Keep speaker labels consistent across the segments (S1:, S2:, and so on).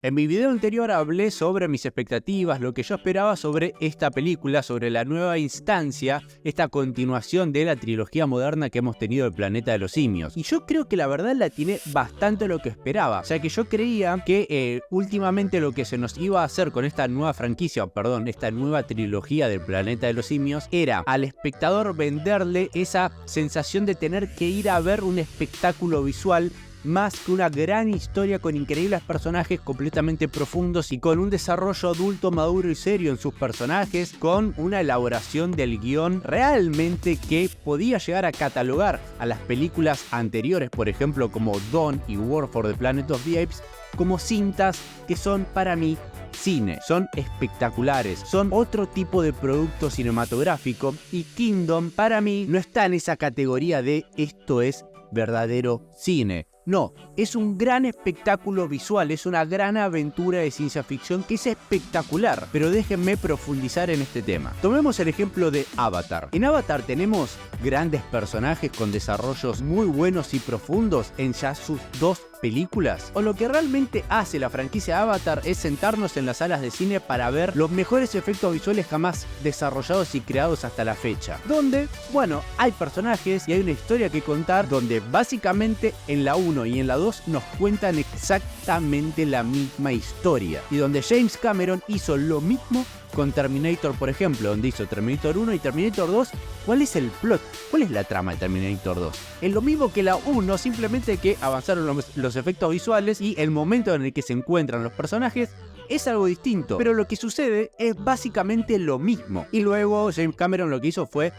S1: En mi video anterior hablé sobre mis expectativas, lo que yo esperaba sobre esta película, sobre la nueva instancia, esta continuación de la trilogía moderna que hemos tenido del Planeta de los Simios. Y yo creo que la verdad la tiene bastante lo que esperaba. O sea que yo creía que últimamente lo que se nos iba a hacer con esta nueva franquicia, perdón, esta nueva trilogía del Planeta de los Simios, era al espectador venderle esa sensación de tener que ir a ver un espectáculo visual más que una gran historia con increíbles personajes completamente profundos y con un desarrollo adulto, maduro y serio en sus personajes, con una elaboración del guión realmente que podía llegar a catalogar a las películas anteriores, por ejemplo como Dawn y War for the Planet of the Apes, como cintas que son para mí cine, son espectaculares, son otro tipo de producto cinematográfico, y Kingdom para mí no está en esa categoría de esto es verdadero cine. No, es un gran espectáculo visual, es una gran aventura de ciencia ficción que es espectacular, pero déjenme profundizar en este tema. Tomemos el ejemplo de Avatar. En Avatar tenemos grandes personajes con desarrollos muy buenos y profundos en ya sus dos películas, o lo que realmente hace la franquicia Avatar es sentarnos en las salas de cine para ver los mejores efectos visuales jamás desarrollados y creados hasta la fecha, donde, bueno, hay personajes y hay una historia que contar, donde básicamente en la 1 y en la 2 nos cuentan exactamente la misma historia, y donde James Cameron hizo lo mismo con Terminator, por ejemplo, donde hizo Terminator 1 y Terminator 2. ¿Cuál es el plot? ¿Cuál es la trama de Terminator 2? Es lo mismo que la 1, simplemente que avanzaron los efectos visuales y el momento en el que se encuentran los personajes es algo distinto, pero lo que sucede es básicamente lo mismo. Y luego James Cameron lo que hizo fue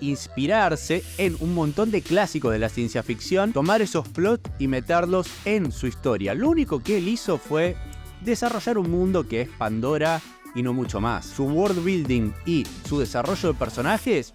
S1: inspirarse en un montón de clásicos de la ciencia ficción, tomar esos plots y meterlos en su historia. Lo único que él hizo fue desarrollar un mundo que es Pandora y no mucho más. Su world building y su desarrollo de personajes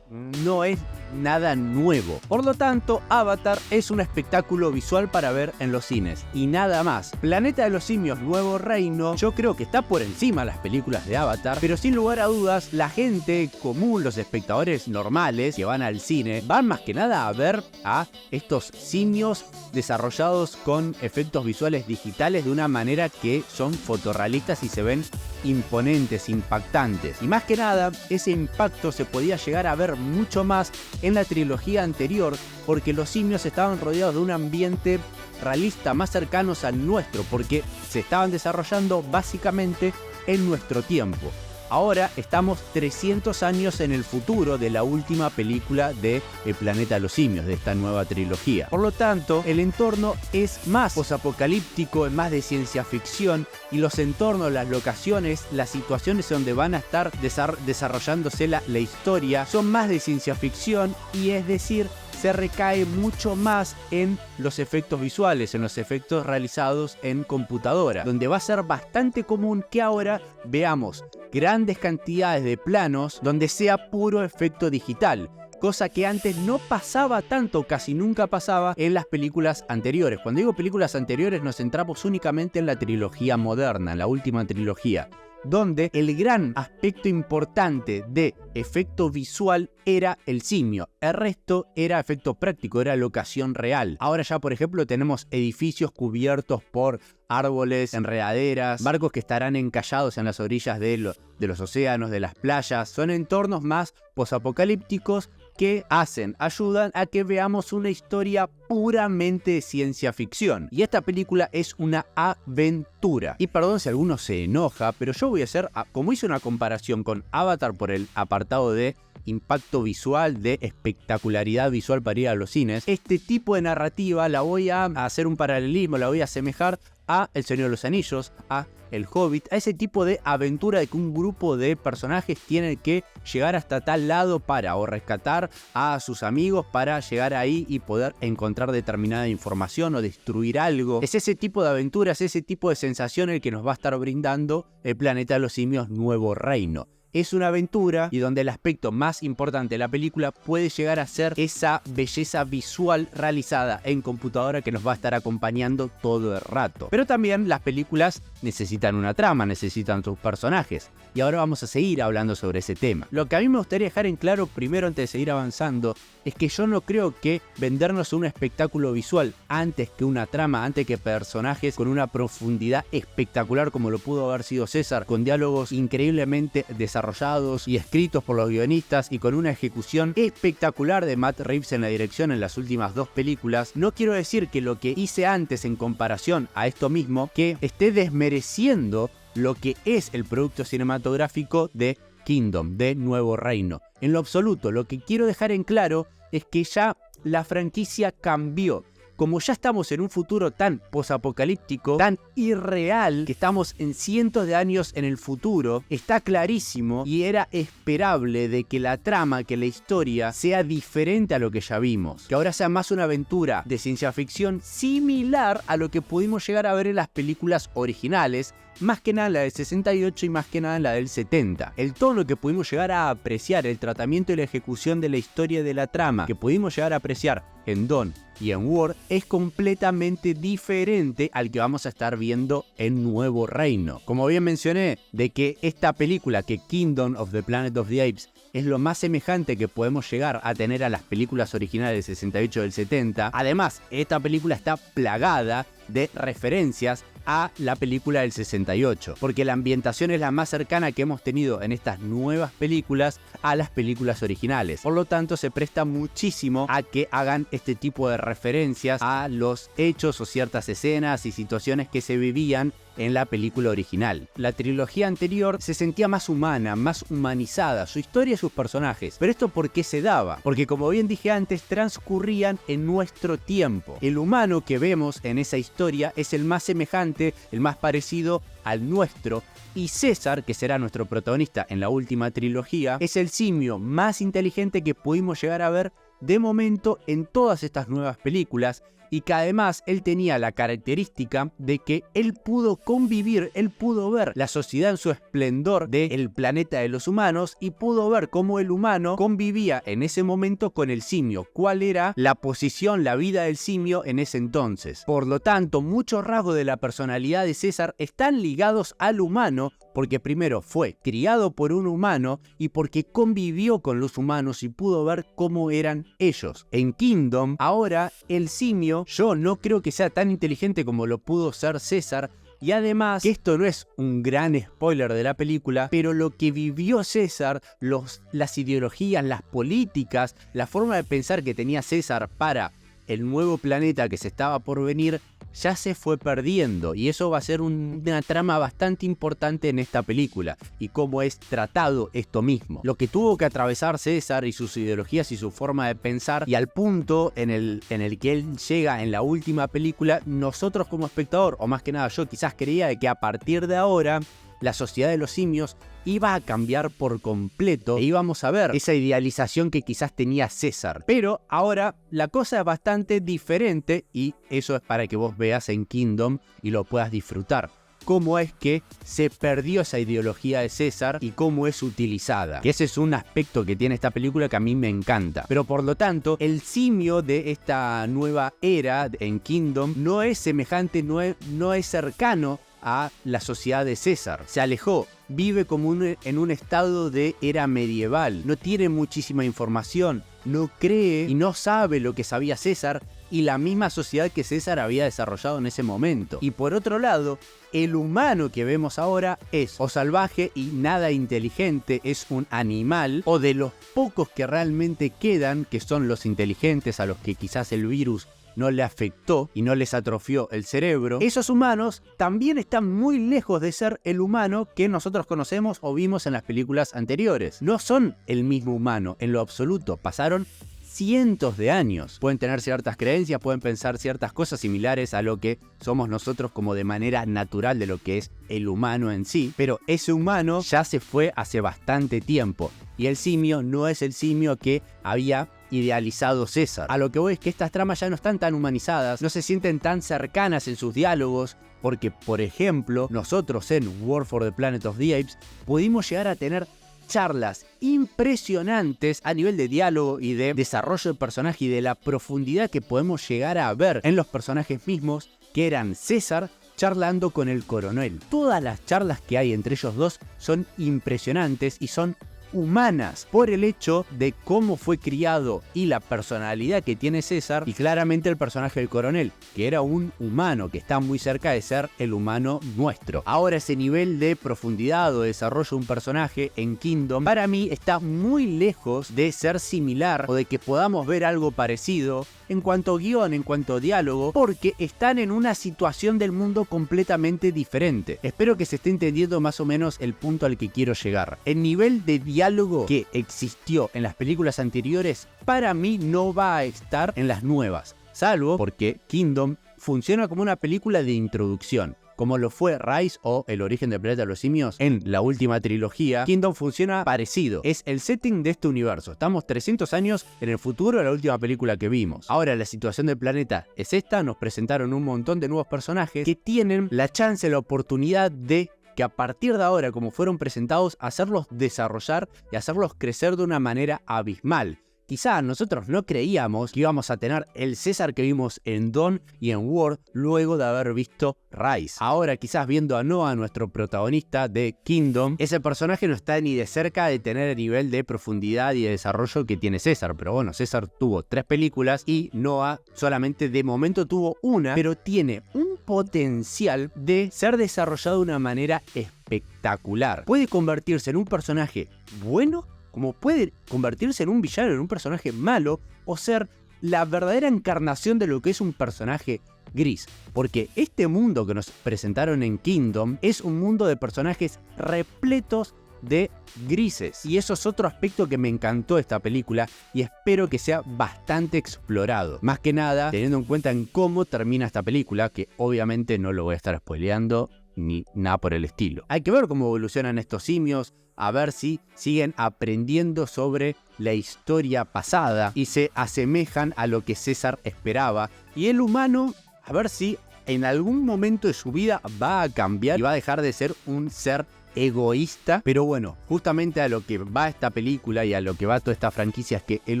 S1: no es nada nuevo. Por lo tanto, Avatar es un espectáculo visual para ver en los cines y nada más. Planeta de los Simios Nuevo Reino, yo creo que está por encima de las películas de Avatar, pero sin lugar a dudas, la gente común, los espectadores normales que van al cine, van más que nada a ver a estos simios desarrollados con efectos visuales digitales de una manera que son fotorrealistas y se ven imponentes, impactantes. Y más que nada, ese impacto se podía llegar a ver mucho más en la trilogía anterior, porque los simios estaban rodeados de un ambiente realista más cercanos al nuestro, porque se estaban desarrollando básicamente en nuestro tiempo. Ahora estamos 300 años en el futuro de la última película de El Planeta de los Simios, de esta nueva trilogía. Por lo tanto, el entorno es más posapocalíptico, es más de ciencia ficción, y los entornos, las locaciones, las situaciones donde van a estar desarrollándose la historia son más de ciencia ficción, y es decir, se recae mucho más en los efectos visuales, en los efectos realizados en computadora, donde va a ser bastante común que ahora veamos grandes cantidades de planos donde sea puro efecto digital, cosa que antes no pasaba tanto, casi nunca pasaba en las películas anteriores. Cuando digo películas anteriores nos centramos únicamente en la trilogía moderna, en la última trilogía, donde el gran aspecto importante de efecto visual era el simio. El resto era efecto práctico, era locación real. Ahora ya, por ejemplo, tenemos edificios cubiertos por árboles, enredaderas, barcos que estarán encallados en las orillas de los océanos, de las playas. Son entornos más posapocalípticos que ayudan a que veamos una historia puramente de ciencia ficción. Y esta película es una aventura. Y perdón si alguno se enoja, pero yo voy a hacer, como hice una comparación con Avatar por el apartado de impacto visual, de espectacularidad visual para ir a los cines, este tipo de narrativa la voy a hacer un paralelismo, la voy a asemejar a El Señor de los Anillos, a El Hobbit, a ese tipo de aventura de que un grupo de personajes tiene que llegar hasta tal lado o rescatar a sus amigos para llegar ahí y poder encontrar determinada información o destruir algo. Es ese tipo de aventuras, ese tipo de sensación el que nos va a estar brindando El Planeta de los Simios Nuevo Reino. es una aventura y donde el aspecto más importante de la película puede llegar a ser esa belleza visual realizada en computadora que nos va a estar acompañando todo el rato. Pero también las películas necesitan una trama, necesitan sus personajes. Y ahora vamos a seguir hablando sobre ese tema. Lo que a mí me gustaría dejar en claro primero antes de seguir avanzando es que yo no creo que vendernos un espectáculo visual antes que una trama, antes que personajes con una profundidad espectacular como lo pudo haber sido César, con diálogos increíblemente desarrollados y escritos por los guionistas y con una ejecución espectacular de Matt Reeves en la dirección en las últimas 2 películas. No quiero decir que lo que hice antes en comparación a esto mismo, que esté desmereciendo lo que es el producto cinematográfico de Kingdom, de Nuevo Reino. En lo absoluto, lo que quiero dejar en claro es que ya la franquicia cambió. Como ya estamos en un futuro tan posapocalíptico, tan irreal, que estamos en cientos de años en el futuro, está clarísimo y era esperable de que la trama, que la historia sea diferente a lo que ya vimos. Que ahora sea más una aventura de ciencia ficción similar a lo que pudimos llegar a ver en las películas originales, más que nada en la del 68 y más que nada en la del 70. El tono que pudimos llegar a apreciar, el tratamiento y la ejecución de la historia y de la trama que pudimos llegar a apreciar en Dawn y en War es completamente diferente al que vamos a estar viendo en Nuevo Reino. Como bien mencioné, de que esta película, que Kingdom of the Planet of the Apes, es lo más semejante que podemos llegar a tener a las películas originales del 68 y del 70. Además, esta película está plagada de referencias a la película del 68, porque la ambientación es la más cercana que hemos tenido en estas nuevas películas a las películas originales. Por lo tanto, se presta muchísimo a que hagan este tipo de referencias a los hechos o ciertas escenas y situaciones que se vivían en la película original. La trilogía anterior se sentía más humana, más humanizada, su historia y sus personajes. Pero esto ¿por qué se daba? Porque como bien dije antes, transcurrían en nuestro tiempo. El humano que vemos en esa historia es el más semejante, el más parecido al nuestro. Y César, que será nuestro protagonista en la última trilogía, es el simio más inteligente que pudimos llegar a ver de momento en todas estas nuevas películas. Y que además él tenía la característica de que él pudo convivir, él pudo ver la sociedad en su esplendor del planeta de los humanos y pudo ver cómo el humano convivía en ese momento con el simio, cuál era la posición, la vida del simio en ese entonces. Por lo tanto, muchos rasgos de la personalidad de César están ligados al humano, porque primero fue criado por un humano y porque convivió con los humanos y pudo ver cómo eran ellos. En Kingdom, ahora el simio, yo no creo que sea tan inteligente como lo pudo ser César. Y además, que esto no es un gran spoiler de la película, pero lo que vivió César, las ideologías, las políticas, la forma de pensar que tenía César para el nuevo planeta que se estaba por venir, ya se fue perdiendo, y eso va a ser una trama bastante importante en esta película, y cómo es tratado esto mismo. Lo que tuvo que atravesar César y sus ideologías y su forma de pensar, y al punto en el que él llega en la última película, nosotros como espectador, o más que nada yo quizás creía de que a partir de ahora la sociedad de los simios iba a cambiar por completo e íbamos a ver esa idealización que quizás tenía César. Pero ahora la cosa es bastante diferente, y eso es para que vos veas en Kingdom y lo puedas disfrutar. Cómo es que se perdió esa ideología de César y cómo es utilizada. Que ese es un aspecto que tiene esta película que a mí me encanta. Pero por lo tanto, el simio de esta nueva era en Kingdom no es semejante, no es cercano a la sociedad de César. Se alejó, vive como en un estado de era medieval, no tiene muchísima información, no cree y no sabe lo que sabía César y la misma sociedad que César había desarrollado en ese momento. Y por otro lado, el humano que vemos ahora es o salvaje y nada inteligente, es un animal, o de los pocos que realmente quedan, que son los inteligentes, a los que quizás el virus no le afectó y no les atrofió el cerebro. Esos humanos también están muy lejos de ser el humano que nosotros conocemos o vimos en las películas anteriores. No son el mismo humano en lo absoluto. Pasaron cientos de años. Pueden tener ciertas creencias, pueden pensar ciertas cosas similares a lo que somos nosotros como de manera natural de lo que es el humano en sí, pero ese humano ya se fue hace bastante tiempo y el simio no es el simio que había idealizado César. A lo que voy es que estas tramas ya no están tan humanizadas, no se sienten tan cercanas en sus diálogos, porque por ejemplo nosotros en War for the Planet of the Apes pudimos llegar a tener charlas impresionantes a nivel de diálogo y de desarrollo de personaje y de la profundidad que podemos llegar a ver en los personajes mismos, que eran César charlando con el coronel. Todas las charlas que hay entre ellos dos son impresionantes y son humanas por el hecho de cómo fue criado y la personalidad que tiene César, y claramente el personaje del coronel, que era un humano que está muy cerca de ser el humano nuestro. Ahora, ese nivel de profundidad o de desarrollo de un personaje en Kingdom para mí está muy lejos de ser similar o de que podamos ver algo parecido en cuanto a guión, en cuanto a diálogo, porque están en una situación del mundo completamente diferente. Espero que se esté entendiendo más o menos el punto al que quiero llegar. El nivel de diálogo que existió en las películas anteriores para mí no va a estar en las nuevas, salvo porque Kingdom funciona como una película de introducción. Como lo fue Rise o El origen del planeta de los simios en la última trilogía, Kingdom funciona parecido. Es el setting de este universo. Estamos 300 años en el futuro de la última película que vimos. Ahora la situación del planeta es esta. Nos presentaron un montón de nuevos personajes que tienen la chance, la oportunidad de que a partir de ahora, como fueron presentados, hacerlos desarrollar y hacerlos crecer de una manera abismal. Quizá nosotros no creíamos que íbamos a tener el César que vimos en Dawn y en War luego de haber visto Rise. Ahora, quizás viendo a Noah, nuestro protagonista de Kingdom, ese personaje no está ni de cerca de tener el nivel de profundidad y de desarrollo que tiene César. Pero bueno, César tuvo 3 películas y Noah solamente de momento tuvo una, pero tiene un potencial de ser desarrollado de una manera espectacular. Puede convertirse en un personaje bueno, como puede convertirse en un villano, en un personaje malo, o ser la verdadera encarnación de lo que es un personaje gris. Porque este mundo que nos presentaron en Kingdom es un mundo de personajes repletos de grises. Y eso es otro aspecto que me encantó de esta película y espero que sea bastante explorado. Más que nada, teniendo en cuenta en cómo termina esta película, que obviamente no lo voy a estar spoileando ni nada por el estilo. Hay que ver cómo evolucionan estos simios, a ver si siguen aprendiendo sobre la historia pasada y se asemejan a lo que César esperaba. Y el humano, a ver si en algún momento de su vida va a cambiar y va a dejar de ser un ser egoísta. Pero bueno, justamente a lo que va esta película y a lo que va toda esta franquicia es que el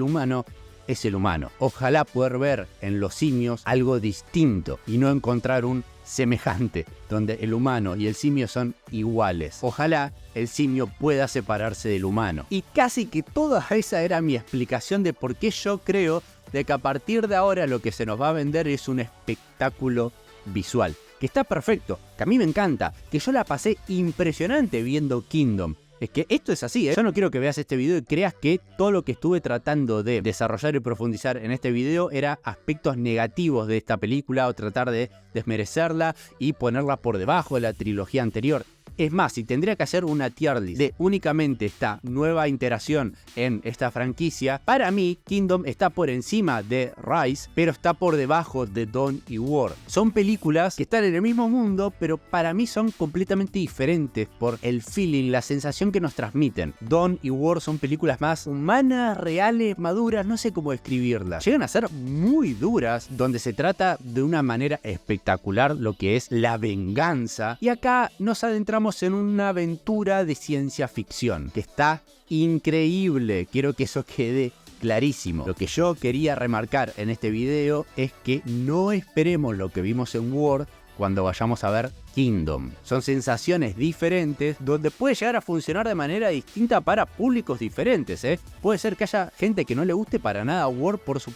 S1: humano es el humano. Ojalá poder ver en los simios algo distinto y no encontrar un semejante, donde el humano y el simio son iguales. Ojalá el simio pueda separarse del humano. Y casi que toda esa era mi explicación de por qué yo creo de que a partir de ahora lo que se nos va a vender es un espectáculo visual. Que está perfecto, que a mí me encanta, que yo la pasé impresionante viendo Kingdom. Es que esto es así, ¿eh? Yo no quiero que veas este video y creas que todo lo que estuve tratando de desarrollar y profundizar en este video era aspectos negativos de esta película o tratar de desmerecerla y ponerla por debajo de la trilogía anterior. Es más, si tendría que hacer una tier list de únicamente esta nueva iteración en esta franquicia, para mí Kingdom está por encima de Rise, pero está por debajo de Dawn y War. Son películas que están en el mismo mundo, pero para mí son completamente diferentes por el feeling, la sensación que nos transmiten. Dawn y War son películas más humanas, reales, maduras, no sé cómo describirlas. Llegan a ser muy duras, donde se trata de una manera espectacular lo que es la venganza. Y acá nos adentramos en una aventura de ciencia ficción que está increíble. Quiero que eso quede clarísimo. Lo que yo quería remarcar en este video es que no esperemos lo que vimos en War cuando vayamos a ver Kingdom. Son sensaciones diferentes donde puede llegar a funcionar de manera distinta para públicos diferentes, ¿eh? Puede ser que haya gente que no le guste para nada War por su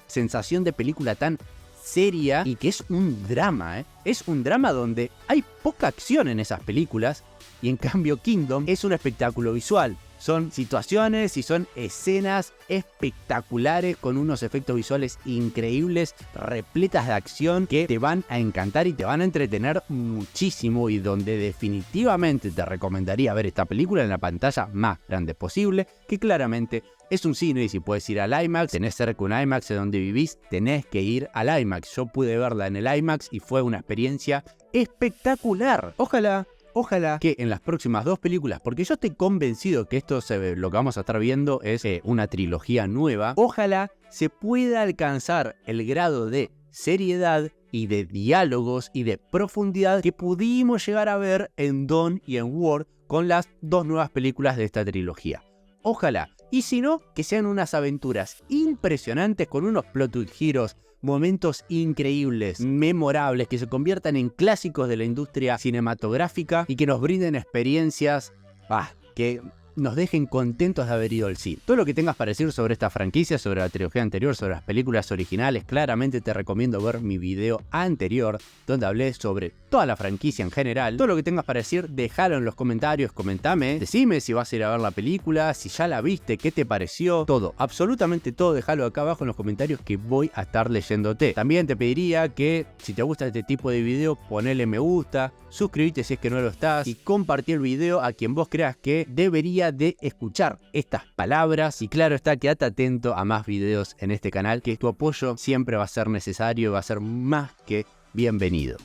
S1: sensación de película tan seria y que es un drama, ¿eh? Es un drama donde hay poca acción en esas películas y en cambio Kingdom es un espectáculo visual. Son situaciones y son escenas espectaculares con unos efectos visuales increíbles, repletas de acción que te van a encantar y te van a entretener muchísimo y donde definitivamente te recomendaría ver esta película en la pantalla más grande posible, que claramente es un cine y si puedes ir al IMAX, tenés cerca un IMAX de donde vivís, tenés que ir al IMAX. Yo pude verla en el IMAX y fue una experiencia espectacular. Ojalá que en las próximas 2 películas, porque yo estoy convencido que lo que vamos a estar viendo es una trilogía nueva, ojalá se pueda alcanzar el grado de seriedad y de diálogos y de profundidad que pudimos llegar a ver en Dawn y en War con las 2 nuevas películas de esta trilogía. Ojalá, y si no, que sean unas aventuras impresionantes con unos plot twist giros, momentos increíbles, memorables, que se conviertan en clásicos de la industria cinematográfica y que nos brinden experiencias que nos dejen contentos de haber ido al cine. Todo lo que tengas para decir sobre esta franquicia, sobre la trilogía anterior, sobre las películas originales, claramente te recomiendo ver mi video anterior, donde hablé sobre toda la franquicia en general. Todo lo que tengas para decir, déjalo en los comentarios, comentame, decime si vas a ir a ver la película, si ya la viste, qué te pareció, todo, absolutamente todo, déjalo acá abajo en los comentarios que voy a estar leyéndote. También te pediría que, si te gusta este tipo de video, ponele me gusta, suscríbete si es que no lo estás y compartí el video a quien vos creas que debería de escuchar estas palabras. Y claro está, quédate atento a más videos en este canal, que tu apoyo siempre va a ser necesario y va a ser más que bienvenido.